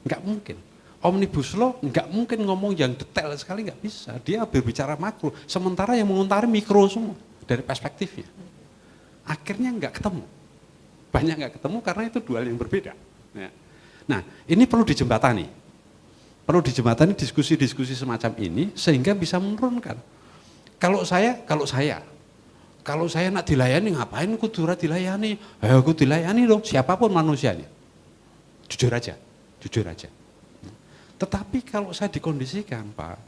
nggak mungkin. Omnibus Law nggak mungkin ngomong yang detail sekali, nggak bisa. Dia berbicara makro, sementara yang mengontari mikro semua dari perspektifnya. Akhirnya nggak ketemu, banyak nggak ketemu karena itu dua hal yang berbeda. Nah, ini perlu dijembatani diskusi-diskusi semacam ini sehingga bisa menurunkan. Kalau saya nak dilayani, ngapain kudu dilayani? Aku dilayani dong, siapapun manusianya. Jujur aja. Tetapi kalau saya dikondisikan, Pak,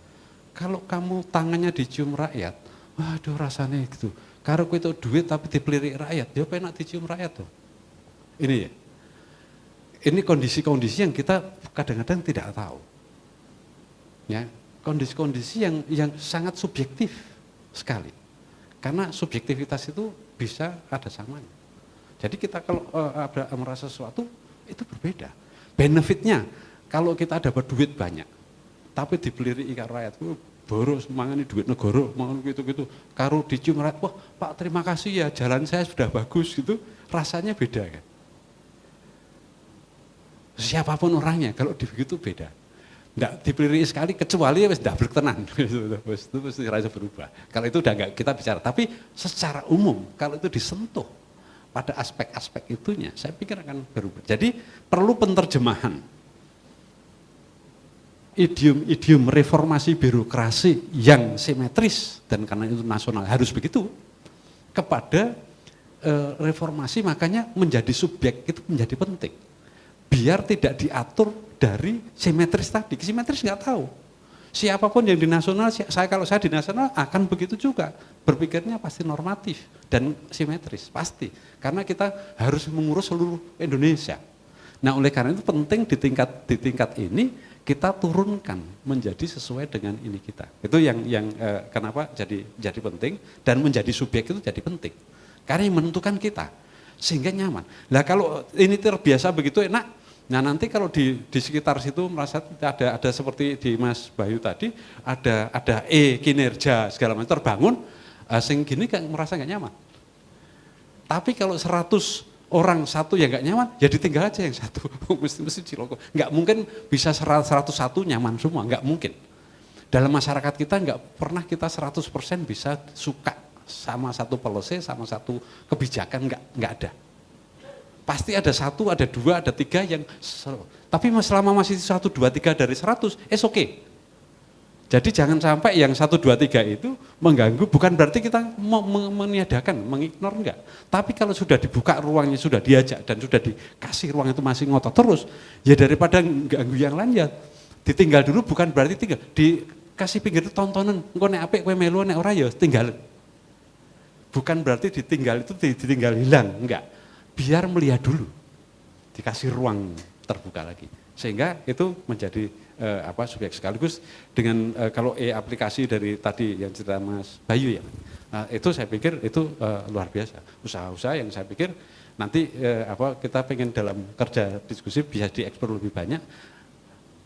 kalau kamu tangannya dicium rakyat, waduh rasanya gitu. Kalau itu duit tapi dipelirik rakyat, dia penak dicium rakyat tuh. Ini ya. Ini kondisi-kondisi yang kita kadang-kadang tidak tahu. Ya, kondisi-kondisi yang sangat subjektif sekali. Karena subjektivitas itu bisa ada samanya. Jadi kita kalau ada merasa sesuatu itu berbeda. Benefitnya kalau kita dapat duit banyak, tapi dibeli ikan rakyat, boros mangani duit negara, mangan gitu-gitu. Karo dicium rakyat, wah Pak terima kasih ya jalan saya sudah bagus gitu, rasanya beda kan. Siapapun orangnya kalau begitu beda. Tidak dipeliri sekali kecuali wis ndablek tenan. Itu mesti rasa berubah. Kalau itu udah enggak kita bicara, tapi secara umum kalau itu disentuh pada aspek-aspek itunya, saya pikir akan berubah. Jadi perlu penerjemahan idiom reformasi birokrasi yang simetris dan karena itu nasional harus begitu kepada reformasi, makanya menjadi subjek itu menjadi penting. Biar tidak diatur dari simetris tadi. Simetris nggak tahu. Siapapun yang di nasional, kalau saya di nasional akan begitu juga. Berpikirnya pasti normatif dan simetris, pasti. Karena kita harus mengurus seluruh Indonesia. Nah oleh karena itu penting di tingkat ini kita turunkan menjadi sesuai dengan ini kita. Itu yang kenapa jadi penting dan menjadi subjek itu jadi penting. Karena yang menentukan kita sehingga nyaman. Nah kalau ini terbiasa begitu enak. Nah nanti kalau di sekitar situ merasa ada seperti di Mas Bayu tadi ada kinerja segala macam terbangun, sing gini kan merasa nggak nyaman. Tapi kalau 100 orang satu yang nggak nyaman, ya ditinggal aja yang satu. mesti ciloko. Nggak mungkin bisa 101 nyaman semua, nggak mungkin. Dalam masyarakat kita nggak pernah kita 100% bisa suka sama satu policy, sama satu kebijakan, nggak ada. Pasti ada 1, ada 2, ada 3 yang tapi selama masih 1, 2, 3 dari 100, oke. Jadi jangan sampai yang 1, 2, 3 itu mengganggu, bukan berarti kita meniadakan, mengignore enggak. Tapi kalau sudah dibuka ruangnya, sudah diajak dan sudah dikasih ruang itu masih ngotot terus, ya daripada ganggu yang lain ya Ditinggal dulu bukan berarti tinggal, dikasih pinggir itu tontonan, engko nek apik kowe melu nek ora ya tinggal. Bukan berarti ditinggal itu ditinggal hilang, enggak. Biar melihat dulu. Dikasih ruang terbuka lagi. Sehingga itu menjadi subjek sekaligus dengan kalau aplikasi dari tadi yang cerita Mas Bayu ya. Nah, itu saya pikir itu luar biasa. Usaha-usaha yang saya pikir nanti kita pengen dalam kerja diskusi bisa diekspor lebih banyak.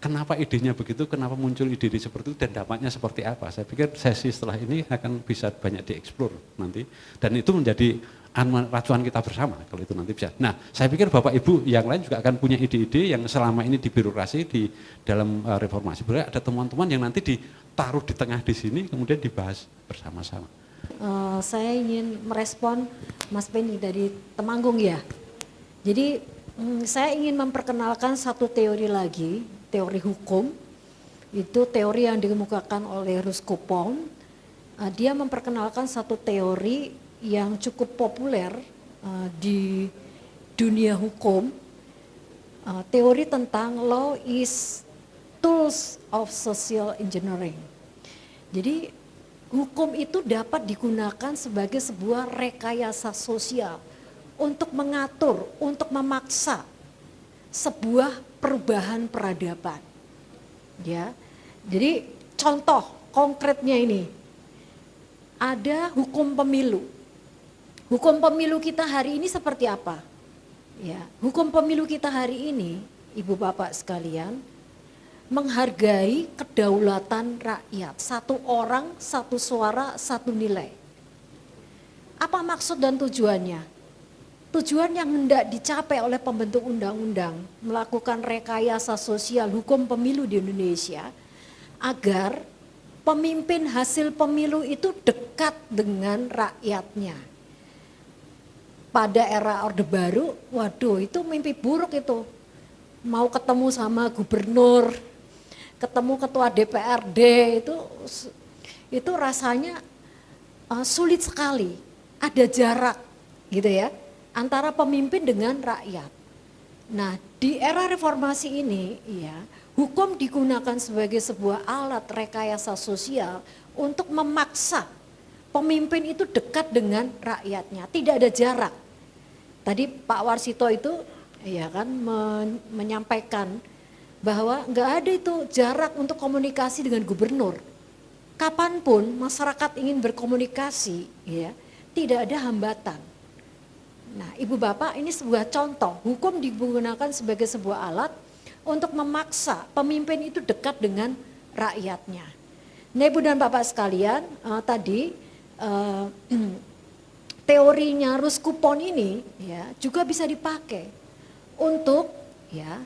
Kenapa idenya begitu, kenapa muncul ide-ide seperti itu, dan dampaknya seperti apa. Saya pikir sesi setelah ini akan bisa banyak dieksplor nanti. Dan itu menjadi acuan kita bersama kalau itu nanti bisa. Nah, saya pikir Bapak Ibu yang lain juga akan punya ide-ide yang selama ini di birokrasi, di dalam reformasi. Boleh ada teman-teman yang nanti ditaruh di tengah di sini, kemudian dibahas bersama-sama. Saya ingin merespon Mas Penny dari Temanggung ya. Jadi saya ingin memperkenalkan satu teori lagi, teori hukum. Itu teori yang dikemukakan oleh Rusko Pon. Dia memperkenalkan satu teori yang cukup populer di dunia hukum, teori tentang law is tools of social engineering. Jadi hukum itu dapat digunakan sebagai sebuah rekayasa sosial untuk mengatur, untuk memaksa sebuah perubahan peradaban. Ya, jadi contoh konkretnya ini ada hukum pemilu. Hukum pemilu kita hari ini seperti apa? Ya, hukum pemilu kita hari ini, Ibu Bapak sekalian, menghargai kedaulatan rakyat. Satu orang, satu suara, satu nilai. Apa maksud dan tujuannya? Tujuan yang hendak dicapai oleh pembentuk undang-undang melakukan rekayasa sosial hukum pemilu di Indonesia agar pemimpin hasil pemilu itu dekat dengan rakyatnya. Pada era Orde Baru, waduh itu mimpi buruk itu. Mau ketemu sama gubernur, ketemu ketua DPRD itu rasanya sulit sekali. Ada jarak gitu ya antara pemimpin dengan rakyat. Nah, di era reformasi ini ya, hukum digunakan sebagai sebuah alat rekayasa sosial untuk memaksa pemimpin itu dekat dengan rakyatnya, tidak ada jarak. Tadi Pak Warsito itu ya kan menyampaikan bahwa nggak ada itu jarak untuk komunikasi dengan gubernur. Kapanpun masyarakat ingin berkomunikasi, ya tidak ada hambatan. Nah, Ibu Bapak ini sebuah contoh, hukum digunakan sebagai sebuah alat untuk memaksa pemimpin itu dekat dengan rakyatnya. Nah, Ibu dan Bapak sekalian, tadi teorinya Rusko Pon ini ya juga bisa dipakai untuk ya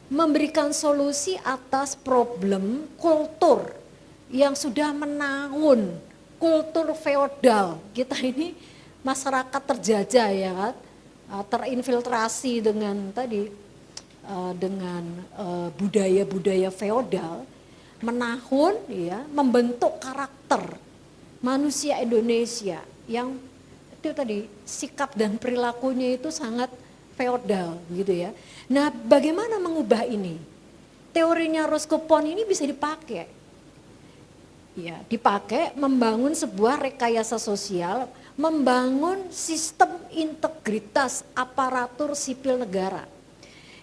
memberikan solusi atas problem kultur yang sudah menahun, kultur feodal. Kita ini masyarakat terjajah ya kan, terinfiltrasi dengan tadi dengan budaya-budaya feodal, menahun ya, membentuk karakter manusia Indonesia yang itu tadi sikap dan perilakunya itu sangat feodal gitu ya. Nah, bagaimana mengubah ini? Teorinya Rusko Pon ini bisa dipakai. Ya, dipakai membangun sebuah rekayasa sosial, membangun sistem integritas aparatur sipil negara.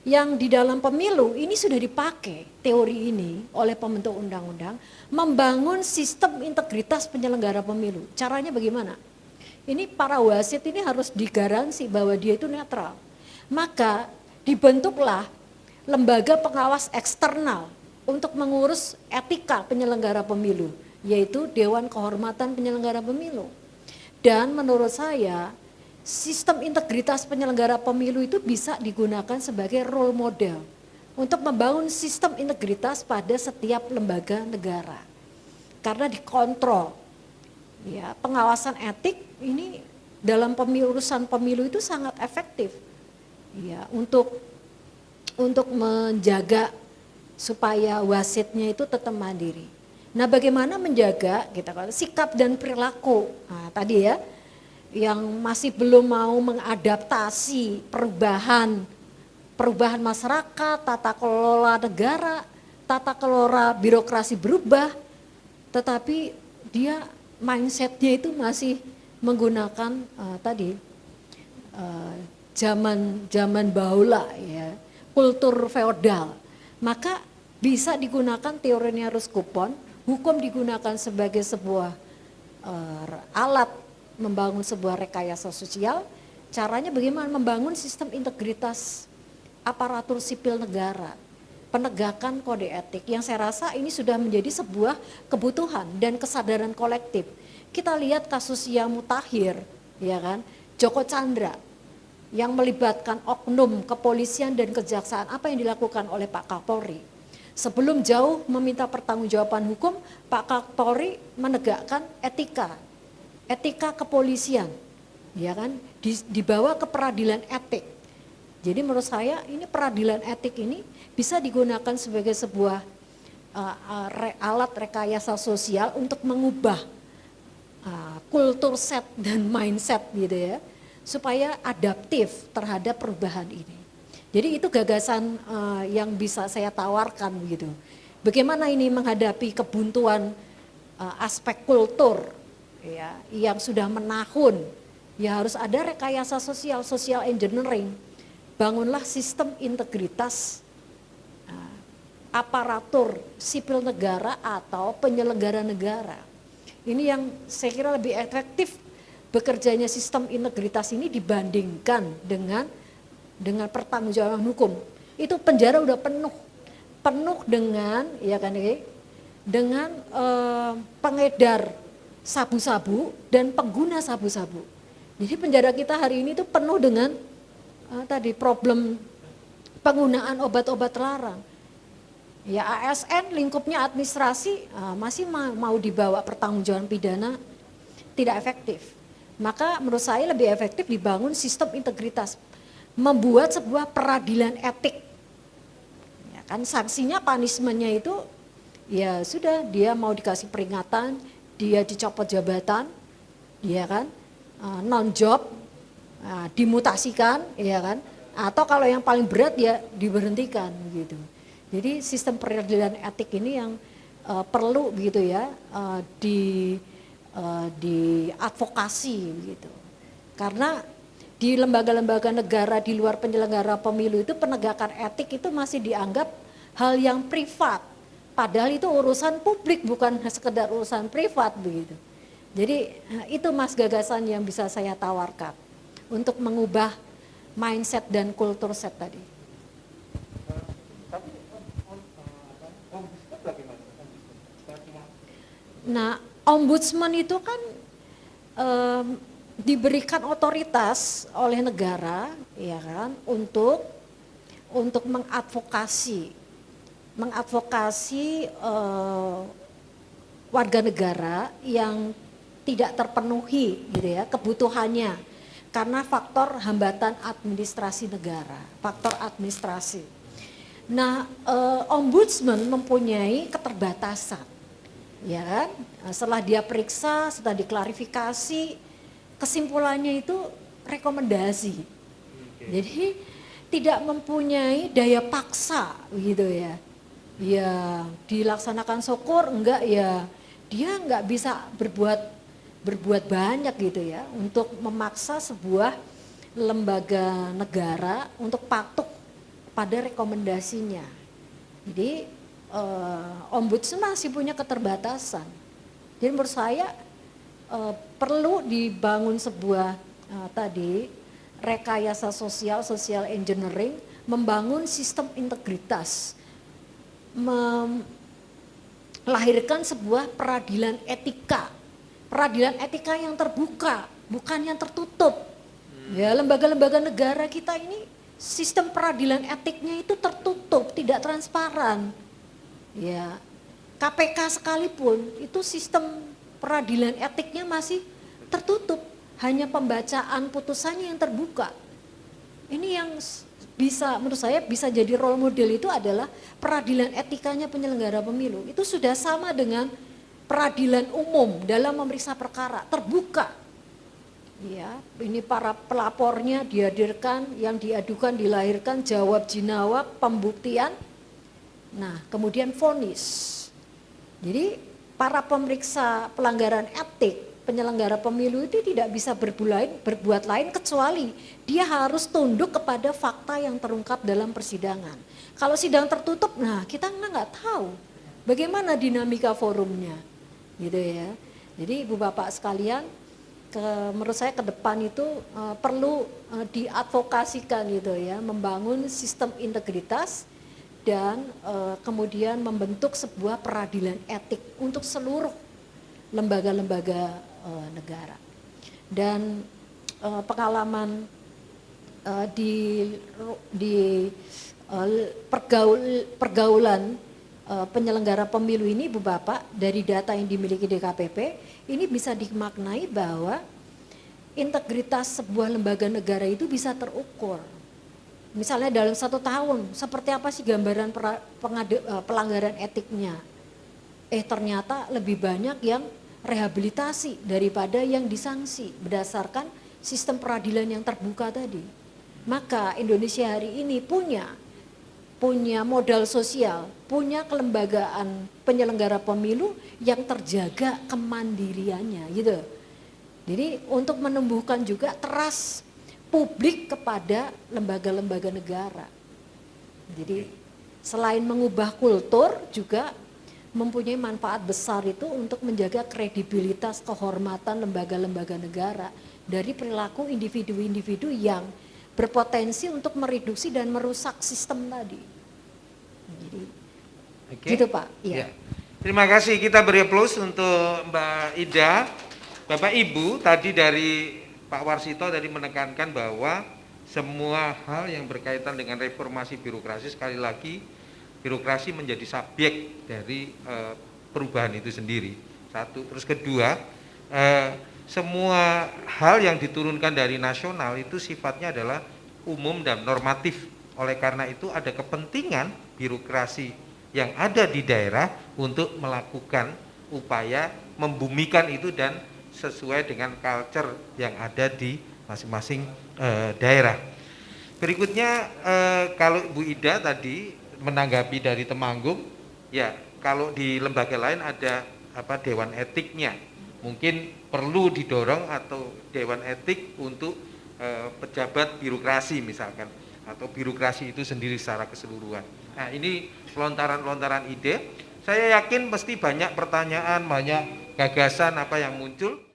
Yang di dalam pemilu ini sudah dipakai teori ini oleh pembentuk undang-undang, membangun sistem integritas penyelenggara pemilu. Caranya bagaimana? Ini para wasit ini harus digaransi bahwa dia itu netral. Maka dibentuklah lembaga pengawas eksternal untuk mengurus etika penyelenggara pemilu, yaitu Dewan Kehormatan Penyelenggara Pemilu. Dan menurut saya, sistem integritas penyelenggara pemilu itu bisa digunakan sebagai role model untuk membangun sistem integritas pada setiap lembaga negara. Karena dikontrol. Ya, pengawasan etik ini dalam urusan pemilu itu sangat efektif. Ya, untuk menjaga supaya wasitnya itu tetap mandiri. Nah, bagaimana menjaga kita sikap dan perilaku? Nah, tadi ya, yang masih belum mau mengadaptasi perubahan masyarakat, tata kelola negara, tata kelola birokrasi berubah, tetapi dia mindsetnya itu masih menggunakan zaman bahula ya, kultur feodal. Maka bisa digunakan teorinya Ruskupon, hukum digunakan sebagai sebuah alat membangun sebuah rekayasa sosial. Caranya bagaimana membangun sistem integritas aparatur sipil negara, penegakan kode etik yang saya rasa ini sudah menjadi sebuah kebutuhan dan kesadaran kolektif. Kita lihat kasus yang mutakhir, ya kan, Joko Chandra yang melibatkan oknum kepolisian dan kejaksaan, apa yang dilakukan oleh Pak Kapolri. Sebelum jauh meminta pertanggungjawaban hukum, Pak Kapolri menegakkan etika kepolisian, ya kan, dibawa ke peradilan etik. Jadi menurut saya ini peradilan etik ini bisa digunakan sebagai sebuah alat rekayasa sosial untuk mengubah kultur set dan mindset gitu ya, supaya adaptif terhadap perubahan ini. Jadi itu gagasan yang bisa saya tawarkan gitu. Bagaimana ini menghadapi kebuntuan aspek kultur ya, yang sudah menahun, ya harus ada rekayasa sosial, social engineering. Bangunlah sistem integritas aparatur sipil negara atau penyelenggara negara. Ini yang saya kira lebih efektif bekerjanya sistem integritas ini dibandingkan dengan pertanggungjawaban hukum. Itu penjara udah penuh dengan ya kan, dengan pengedar sabu-sabu dan pengguna sabu-sabu. Jadi penjara kita hari ini itu penuh dengan problem penggunaan obat-obat terlarang. Ya ASN lingkupnya administrasi masih mau dibawa pertanggungjawaban pidana, tidak efektif. Maka menurut saya lebih efektif dibangun sistem integritas, membuat sebuah peradilan etik. Ya kan, sanksinya, punishment-nya itu ya sudah, dia mau dikasih peringatan, dia dicopot jabatan, ya kan, non job, dimutasikan, ya kan, atau kalau yang paling berat ya diberhentikan gitu. Jadi sistem peradilan etik ini yang perlu gitu ya diadvokasi gitu. Karena di lembaga-lembaga negara di luar penyelenggara pemilu itu penegakan etik itu masih dianggap hal yang privat. Padahal itu urusan publik, bukan sekedar urusan privat begitu. Jadi itu Mas gagasan yang bisa saya tawarkan untuk mengubah mindset dan kultur set tadi. Nah, ombudsman itu kan diberikan otoritas oleh negara, ya kan, untuk mengadvokasi warga negara yang tidak terpenuhi gitu ya kebutuhannya karena faktor hambatan administrasi negara, faktor administrasi. Nah, ombudsman mempunyai keterbatasan, ya kan? Setelah dia periksa, setelah diklarifikasi, kesimpulannya itu rekomendasi. Jadi tidak mempunyai daya paksa gitu ya. Ya dilaksanakan syukur enggak ya, dia enggak bisa berbuat banyak gitu ya untuk memaksa sebuah lembaga negara untuk patuh pada rekomendasinya. Jadi ombudsman masih punya keterbatasan. Jadi menurut saya perlu dibangun sebuah rekayasa sosial, social engineering, membangun sistem integritas, melahirkan sebuah peradilan etika yang terbuka, bukan yang tertutup. Ya, lembaga-lembaga negara kita ini sistem peradilan etiknya itu tertutup, tidak transparan. Ya, KPK sekalipun itu sistem peradilan etiknya masih tertutup, hanya pembacaan putusannya yang terbuka. Ini yang bisa, menurut saya bisa jadi role model itu adalah peradilan etikanya penyelenggara pemilu. Itu sudah sama dengan peradilan umum dalam memeriksa perkara, terbuka. Ya, ini para pelapornya dihadirkan, yang diadukan dilahirkan, jawab jinawab, pembuktian. Nah, kemudian vonis. Jadi para pemeriksa pelanggaran etik penyelenggara pemilu itu tidak bisa berbuat lain kecuali dia harus tunduk kepada fakta yang terungkap dalam persidangan. Kalau sidang tertutup, nah kita nggak tahu bagaimana dinamika forumnya, gitu ya. Jadi Ibu Bapak sekalian, menurut saya ke depan itu perlu diadvokasikan gitu ya, membangun sistem integritas dan kemudian membentuk sebuah peradilan etik untuk seluruh lembaga-lembaga negara. Dan pengalaman di pergaulan penyelenggara pemilu ini Bu Bapak, dari data yang dimiliki DKPP ini bisa dimaknai bahwa integritas sebuah lembaga negara itu bisa terukur. Misalnya dalam 1 tahun seperti apa sih gambaran pelanggaran etiknya. Ternyata lebih banyak yang rehabilitasi daripada yang disanksi berdasarkan sistem peradilan yang terbuka tadi. Maka Indonesia hari ini punya modal sosial, punya kelembagaan penyelenggara pemilu yang terjaga kemandiriannya gitu. Jadi untuk menumbuhkan juga trust publik kepada lembaga-lembaga negara. Jadi selain mengubah kultur juga mempunyai manfaat besar itu untuk menjaga kredibilitas kehormatan lembaga-lembaga negara dari perilaku individu-individu yang berpotensi untuk mereduksi dan merusak sistem tadi. Jadi, gitu Pak. Ya. Terima kasih, kita beri aplaus untuk Mbak Ida. Bapak Ibu, tadi dari Pak Warsito tadi menekankan bahwa semua hal yang berkaitan dengan reformasi birokrasi, sekali lagi birokrasi menjadi subjek dari perubahan itu sendiri. Satu, terus kedua, semua hal yang diturunkan dari nasional itu sifatnya adalah umum dan normatif. Oleh karena itu ada kepentingan birokrasi yang ada di daerah untuk melakukan upaya membumikan itu dan sesuai dengan culture yang ada di masing-masing daerah. Berikutnya kalau Bu Ida tadi menanggapi dari Temanggung, ya kalau di lembaga lain ada dewan etiknya, mungkin perlu didorong atau dewan etik untuk pejabat birokrasi misalkan, atau birokrasi itu sendiri secara keseluruhan. Nah ini lontaran-lontaran ide, saya yakin pasti banyak pertanyaan, banyak gagasan apa yang muncul.